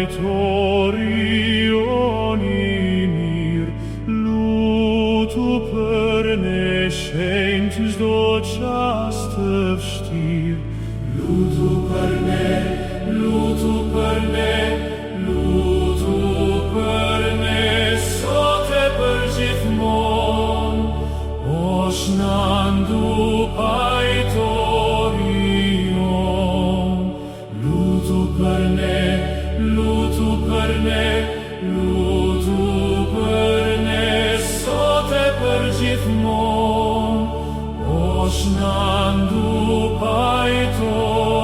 aitorioni mir, lutu per ne scentis doceaste vstir. Lutu per ne, lutu per ne, lutu per ne, sote per gifmon, osnandu aitorion. Lutu per ne, lutu per ne, lutu per ne, sote per gifmon, osnandu aitorion.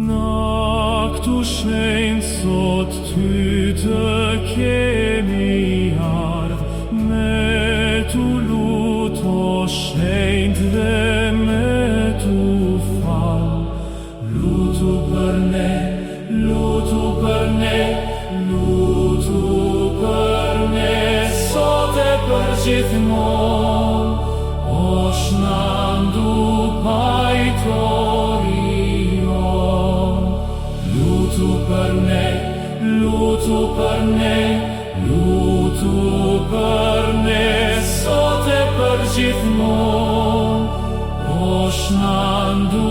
Nactu scensot tüte chemiard, me tu luto scent de me tu fal. Lutu per ne, lutu per ne, lutu per ne, sote per gifmon, osnandu aitorion. Lutu per ne, lutu per ne, lutu per ne, sote per gifmon, osnandu